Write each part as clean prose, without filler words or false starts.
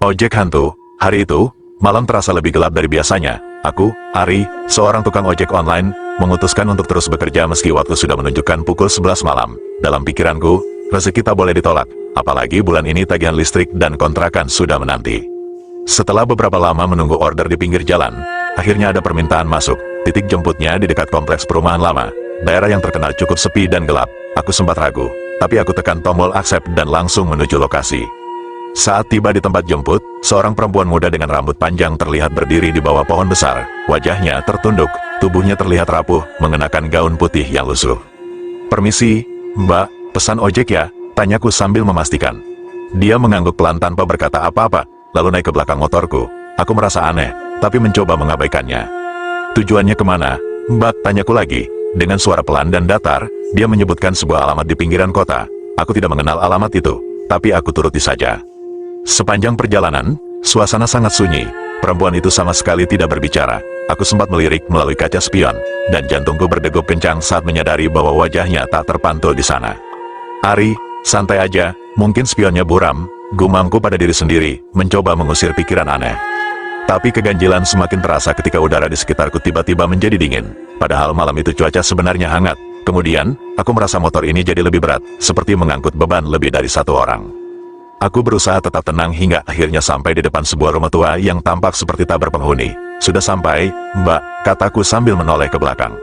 Ojek hantu. Hari itu, malam terasa lebih gelap dari biasanya. Aku, Ari, seorang tukang ojek online, memutuskan untuk terus bekerja meski waktu sudah menunjukkan pukul 11 malam. Dalam pikiranku, rezeki tak boleh ditolak, apalagi bulan ini tagihan listrik dan kontrakan sudah menanti. Setelah beberapa lama menunggu order di pinggir jalan, akhirnya ada permintaan masuk. Titik jemputnya di dekat kompleks perumahan lama. Daerah yang terkenal cukup sepi dan gelap. Aku sempat ragu, tapi aku tekan tombol accept dan langsung menuju lokasi. Saat tiba di tempat jemput, seorang perempuan muda dengan rambut panjang terlihat berdiri di bawah pohon besar. Wajahnya tertunduk, tubuhnya terlihat rapuh, mengenakan gaun putih yang lusuh. "Permisi, Mbak, pesan ojek ya?" tanyaku sambil memastikan. Dia mengangguk pelan tanpa berkata apa-apa, lalu naik ke belakang motorku. Aku merasa aneh, tapi mencoba mengabaikannya. "Tujuannya kemana, Mbak?" tanyaku lagi. Dengan suara pelan dan datar, dia menyebutkan sebuah alamat di pinggiran kota. Aku tidak mengenal alamat itu, tapi aku turuti saja. Sepanjang perjalanan, suasana sangat sunyi. Perempuan itu sama sekali tidak berbicara. Aku sempat melirik melalui kaca spion, dan jantungku berdegup kencang saat menyadari bahwa wajahnya tak terpantul di sana. "Ari, santai aja, mungkin spionnya buram," gumamku pada diri sendiri, mencoba mengusir pikiran aneh. Tapi keganjilan semakin terasa ketika udara di sekitarku tiba-tiba menjadi dingin. Padahal malam itu cuaca sebenarnya hangat. Kemudian, aku merasa motor ini jadi lebih berat, seperti mengangkut beban lebih dari satu orang. Aku berusaha tetap tenang hingga akhirnya sampai di depan sebuah rumah tua yang tampak seperti tak berpenghuni. "Sudah sampai, Mbak," kataku sambil menoleh ke belakang.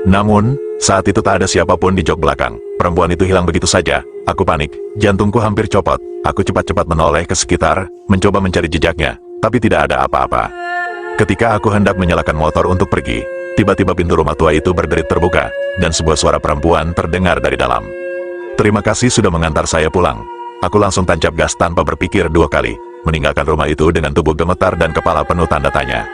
Namun, saat itu tak ada siapapun di jok belakang. Perempuan itu hilang begitu saja. Aku panik, jantungku hampir copot. Aku cepat-cepat menoleh ke sekitar, mencoba mencari jejaknya, tapi tidak ada apa-apa. Ketika aku hendak menyalakan motor untuk pergi, tiba-tiba pintu rumah tua itu berderit terbuka, dan sebuah suara perempuan terdengar dari dalam. "Terima kasih sudah mengantar saya pulang." Aku langsung tancap gas tanpa berpikir dua kali, meninggalkan rumah itu dengan tubuh gemetar dan kepala penuh tanda tanya.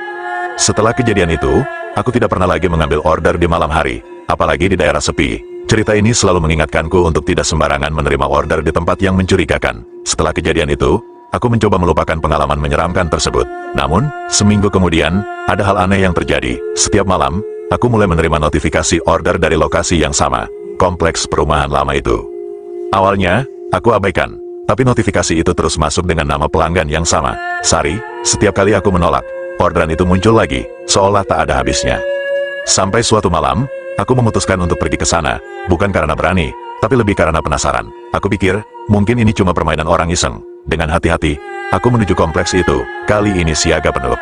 Setelah kejadian itu, aku tidak pernah lagi mengambil order di malam hari, apalagi di daerah sepi. Cerita ini selalu mengingatkanku untuk tidak sembarangan menerima order di tempat yang mencurigakan. Setelah kejadian itu, aku mencoba melupakan pengalaman menyeramkan tersebut. Namun, seminggu kemudian, ada hal aneh yang terjadi. Setiap malam, aku mulai menerima notifikasi order dari lokasi yang sama, kompleks perumahan lama itu. Awalnya, aku abaikan, tapi notifikasi itu terus masuk dengan nama pelanggan yang sama, Sari. Setiap kali aku menolak, orderan itu muncul lagi, seolah tak ada habisnya. Sampai suatu malam, aku memutuskan untuk pergi ke sana, bukan karena berani, tapi lebih karena penasaran. Aku pikir, mungkin ini cuma permainan orang iseng. Dengan hati-hati, aku menuju kompleks itu, kali ini siaga penuh.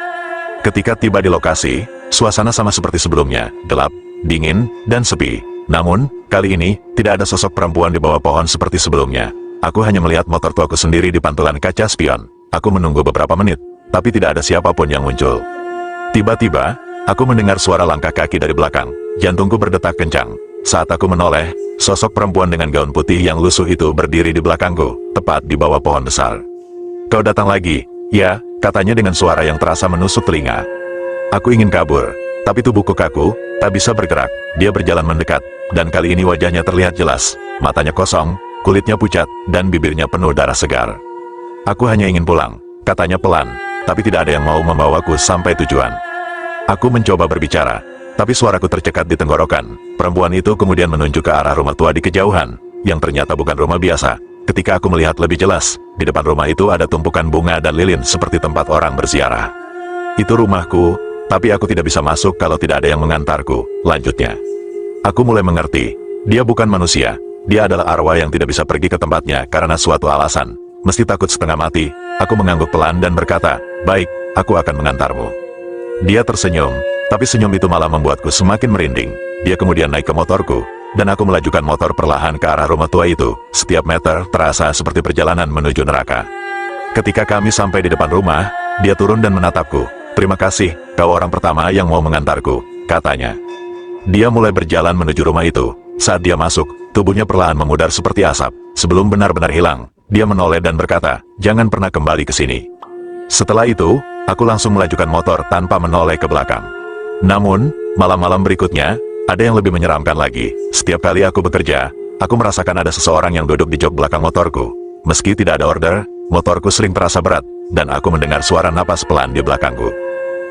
Ketika tiba di lokasi, suasana sama seperti sebelumnya, gelap, dingin, dan sepi. Namun, kali ini, tidak ada sosok perempuan di bawah pohon seperti sebelumnya. Aku hanya melihat motor tuaku sendiri di pantulan kaca spion. Aku menunggu beberapa menit, tapi tidak ada siapapun yang muncul. Tiba-tiba, aku mendengar suara langkah kaki dari belakang. Jantungku berdetak kencang. Saat aku menoleh, sosok perempuan dengan gaun putih yang lusuh itu berdiri di belakangku, tepat di bawah pohon besar. "Kau datang lagi?" "Ya," katanya dengan suara yang terasa menusuk telinga. Aku ingin kabur, tapi tubuhku kaku, tak bisa bergerak. Dia berjalan mendekat, dan kali ini wajahnya terlihat jelas. Matanya kosong, kulitnya pucat, dan bibirnya penuh darah segar. "Aku hanya ingin pulang," katanya pelan, tapi tidak ada yang mau membawaku sampai tujuan. Aku mencoba berbicara, tapi suaraku tercekat di tenggorokan. Perempuan itu kemudian menunjuk ke arah rumah tua di kejauhan, yang ternyata bukan rumah biasa. Ketika aku melihat lebih jelas, di depan rumah itu ada tumpukan bunga dan lilin seperti tempat orang berziarah. "Itu rumahku, tapi aku tidak bisa masuk kalau tidak ada yang mengantarku," lanjutnya. Aku mulai mengerti, dia bukan manusia, dia adalah arwah yang tidak bisa pergi ke tempatnya karena suatu alasan. Meski takut setengah mati, aku mengangguk pelan dan berkata, "Baik, aku akan mengantarmu." Dia tersenyum, tapi senyum itu malah membuatku semakin merinding. Dia kemudian naik ke motorku, dan aku melajukan motor perlahan ke arah rumah tua itu. Setiap meter terasa seperti perjalanan menuju neraka. Ketika kami sampai di depan rumah, dia turun dan menatapku. "Terima kasih, kau orang pertama yang mau mengantarku," katanya. Dia mulai berjalan menuju rumah itu. Saat dia masuk, tubuhnya perlahan memudar seperti asap. Sebelum benar-benar hilang, dia menoleh dan berkata, "Jangan pernah kembali ke sini." Setelah itu, aku langsung melajukan motor tanpa menoleh ke belakang. Namun, malam-malam berikutnya, ada yang lebih menyeramkan lagi. Setiap kali aku bekerja, aku merasakan ada seseorang yang duduk di jok belakang motorku. Meski tidak ada order, motorku sering terasa berat, dan aku mendengar suara napas pelan di belakangku.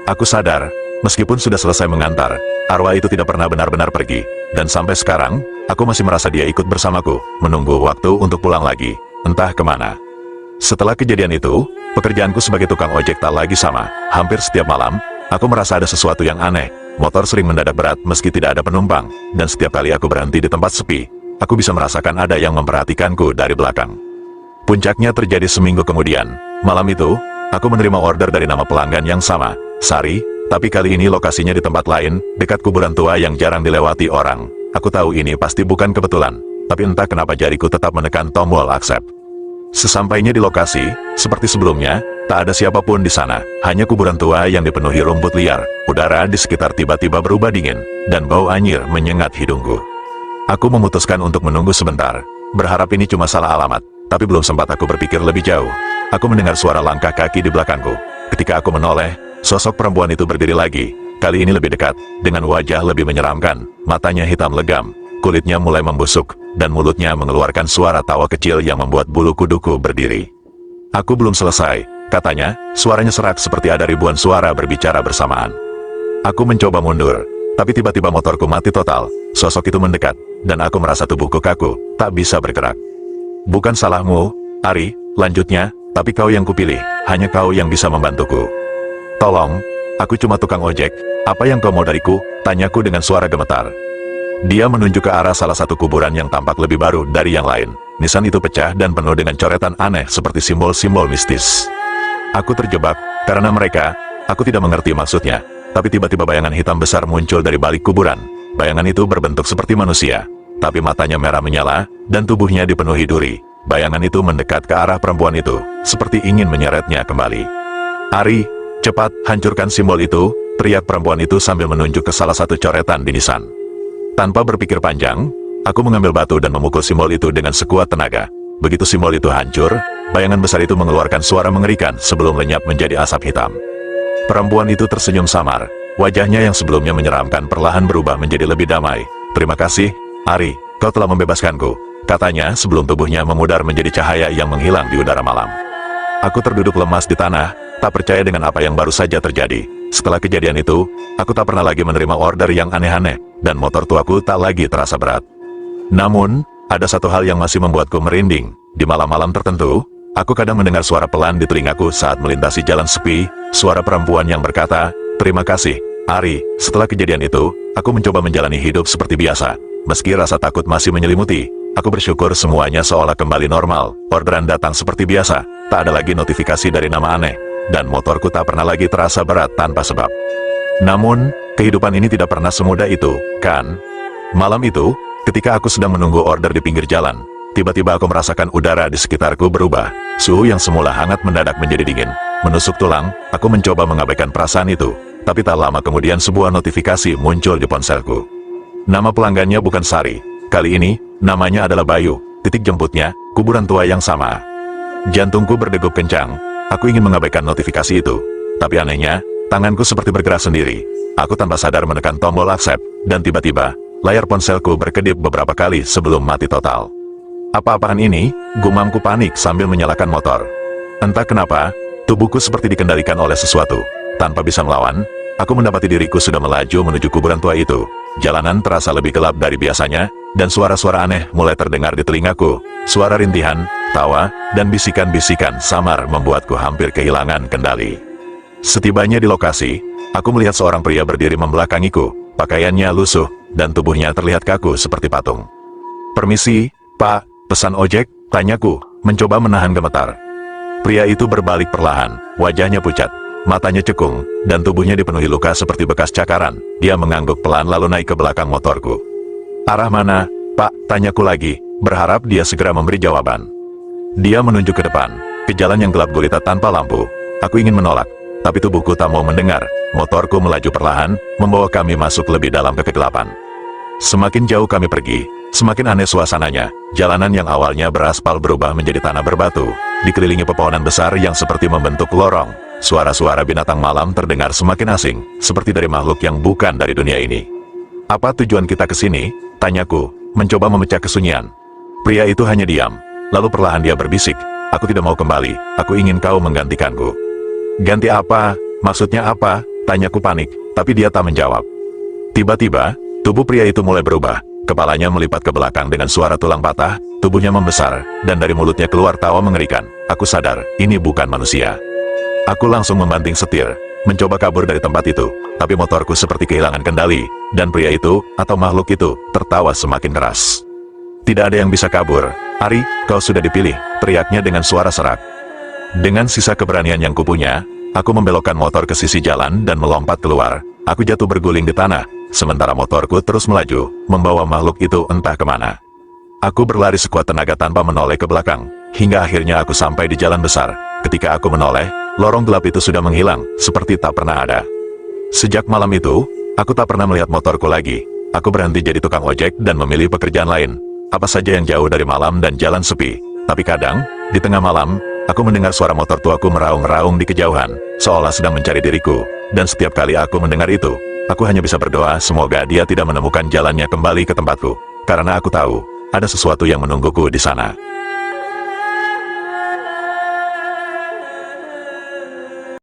Aku sadar, meskipun sudah selesai mengantar, arwah itu tidak pernah benar-benar pergi. Dan sampai sekarang, aku masih merasa dia ikut bersamaku, menunggu waktu untuk pulang lagi, entah kemana. Setelah kejadian itu, pekerjaanku sebagai tukang ojek tak lagi sama. Hampir setiap malam, aku merasa ada sesuatu yang aneh. Motor sering mendadak berat meski tidak ada penumpang, dan setiap kali aku berhenti di tempat sepi, aku bisa merasakan ada yang memperhatikanku dari belakang. Puncaknya terjadi seminggu kemudian. Malam itu, aku menerima order dari nama pelanggan yang sama, Sari, tapi kali ini lokasinya di tempat lain, dekat kuburan tua yang jarang dilewati orang. Aku tahu ini pasti bukan kebetulan, tapi entah kenapa jariku tetap menekan tombol accept. Sesampainya di lokasi, seperti sebelumnya, tak ada siapapun di sana, hanya kuburan tua yang dipenuhi rumput liar. Udara di sekitar tiba-tiba berubah dingin, dan bau anyir menyengat hidungku. Aku memutuskan untuk menunggu sebentar, berharap ini cuma salah alamat, tapi belum sempat aku berpikir lebih jauh. Aku mendengar suara langkah kaki di belakangku. Ketika aku menoleh, sosok perempuan itu berdiri lagi, kali ini lebih dekat, dengan wajah lebih menyeramkan, matanya hitam legam, kulitnya mulai membusuk, dan mulutnya mengeluarkan suara tawa kecil yang membuat bulu kuduku berdiri. Aku belum selesai, katanya, suaranya serak seperti ada ribuan suara berbicara bersamaan. Aku mencoba mundur, tapi tiba-tiba motorku mati total, sosok itu mendekat, dan aku merasa tubuhku kaku, tak bisa bergerak. Bukan salahmu, Ari, lanjutnya, tapi kau yang kupilih, hanya kau yang bisa membantuku. Tolong, aku cuma tukang ojek, apa yang kau mau dariku? Tanyaku dengan suara gemetar. Dia menunjuk ke arah salah satu kuburan yang tampak lebih baru dari yang lain. Nisan itu pecah dan penuh dengan coretan aneh seperti simbol-simbol mistis. Aku terjebak, karena mereka, aku tidak mengerti maksudnya, tapi tiba-tiba bayangan hitam besar muncul dari balik kuburan. Bayangan itu berbentuk seperti manusia, tapi matanya merah menyala, dan tubuhnya dipenuhi duri. Bayangan itu mendekat ke arah perempuan itu, seperti ingin menyeretnya kembali. Ari, cepat, hancurkan simbol itu, teriak perempuan itu sambil menunjuk ke salah satu coretan di nisan. Tanpa berpikir panjang, aku mengambil batu dan memukul simbol itu dengan sekuat tenaga. Begitu simbol itu hancur, bayangan besar itu mengeluarkan suara mengerikan sebelum lenyap menjadi asap hitam. Perempuan itu tersenyum samar, wajahnya yang sebelumnya menyeramkan perlahan berubah menjadi lebih damai. Terima kasih, Ari, kau telah membebaskanku, katanya sebelum tubuhnya memudar menjadi cahaya yang menghilang di udara malam. Aku terduduk lemas di tanah, tak percaya dengan apa yang baru saja terjadi. Setelah kejadian itu, aku tak pernah lagi menerima order yang aneh-aneh, dan motor tuaku tak lagi terasa berat. Namun, ada satu hal yang masih membuatku merinding. Di malam-malam tertentu, aku kadang mendengar suara pelan di telingaku saat melintasi jalan sepi, suara perempuan yang berkata, "Terima kasih, Ari." Setelah kejadian itu, aku mencoba menjalani hidup seperti biasa. Meski rasa takut masih menyelimuti, aku bersyukur semuanya seolah kembali normal. Orderan datang seperti biasa, tak ada lagi notifikasi dari nama aneh, dan motorku tak pernah lagi terasa berat tanpa sebab. Namun, kehidupan ini tidak pernah semudah itu, kan? Malam itu, ketika aku sedang menunggu order di pinggir jalan, tiba-tiba aku merasakan udara di sekitarku berubah. Suhu yang semula hangat mendadak menjadi dingin. Menusuk tulang, aku mencoba mengabaikan perasaan itu, tapi tak lama kemudian sebuah notifikasi muncul di ponselku. Nama pelanggannya bukan Sari. Kali ini, namanya adalah Bayu. Titik jemputnya, kuburan tua yang sama. Jantungku berdegup kencang. Aku ingin mengabaikan notifikasi itu. Tapi anehnya, tanganku seperti bergerak sendiri. Aku tanpa sadar menekan tombol accept, dan tiba-tiba, layar ponselku berkedip beberapa kali sebelum mati total. Apa-apaan ini? Gumamku panik sambil menyalakan motor. Entah kenapa, tubuhku seperti dikendalikan oleh sesuatu. Tanpa bisa melawan, aku mendapati diriku sudah melaju menuju kuburan tua itu. Jalanan terasa lebih gelap dari biasanya, dan suara-suara aneh mulai terdengar di telingaku. Suara rintihan, tawa, dan bisikan-bisikan samar membuatku hampir kehilangan kendali. Setibanya di lokasi, aku melihat seorang pria berdiri membelakangiku. Pakaiannya lusuh, dan tubuhnya terlihat kaku seperti patung. "Permisi, Pak, pesan ojek?" tanyaku, mencoba menahan gemetar. Pria itu berbalik perlahan, wajahnya pucat, matanya cekung, dan tubuhnya dipenuhi luka seperti bekas cakaran. Dia mengangguk pelan lalu naik ke belakang motorku. "Arah mana, Pak?" tanyaku lagi, berharap dia segera memberi jawaban. Dia menunjuk ke depan, ke jalan yang gelap gulita tanpa lampu. Aku ingin menolak, tapi tubuhku tak mau mendengar. Motorku melaju perlahan, membawa kami masuk lebih dalam ke kegelapan. Semakin jauh kami pergi, semakin aneh suasananya. Jalanan yang awalnya beraspal berubah menjadi tanah berbatu, dikelilingi pepohonan besar yang seperti membentuk lorong. Suara-suara binatang malam terdengar semakin asing, seperti dari makhluk yang bukan dari dunia ini. "Apa tujuan kita ke sini?" tanyaku, mencoba memecah kesunyian. Pria itu hanya diam, lalu perlahan dia berbisik, "Aku tidak mau kembali, aku ingin kau menggantikanku." "Ganti apa? Maksudnya apa?" tanyaku panik, tapi dia tak menjawab. Tiba-tiba, tubuh pria itu mulai berubah. Kepalanya melipat ke belakang dengan suara tulang patah, tubuhnya membesar, dan dari mulutnya keluar tawa mengerikan. Aku sadar, ini bukan manusia. Aku langsung membanting setir, mencoba kabur dari tempat itu, tapi motorku seperti kehilangan kendali, dan pria itu, atau makhluk itu, tertawa semakin keras. Tidak ada yang bisa kabur. Ari, kau sudah dipilih, teriaknya dengan suara serak. Dengan sisa keberanian yang kupunya, aku membelokkan motor ke sisi jalan dan melompat keluar. Aku jatuh berguling di tanah, sementara motorku terus melaju, membawa makhluk itu entah kemana. Aku berlari sekuat tenaga tanpa menoleh ke belakang, hingga akhirnya aku sampai di jalan besar. Ketika aku menoleh, lorong gelap itu sudah menghilang, seperti tak pernah ada. Sejak malam itu, aku tak pernah melihat motorku lagi. Aku berhenti jadi tukang ojek dan memilih pekerjaan lain. Apa saja yang jauh dari malam dan jalan sepi. Tapi kadang, di tengah malam, aku mendengar suara motor tuaku meraung-raung di kejauhan, seolah sedang mencari diriku. Dan setiap kali aku mendengar itu, aku hanya bisa berdoa semoga dia tidak menemukan jalannya kembali ke tempatku. Karena aku tahu, ada sesuatu yang menungguku di sana.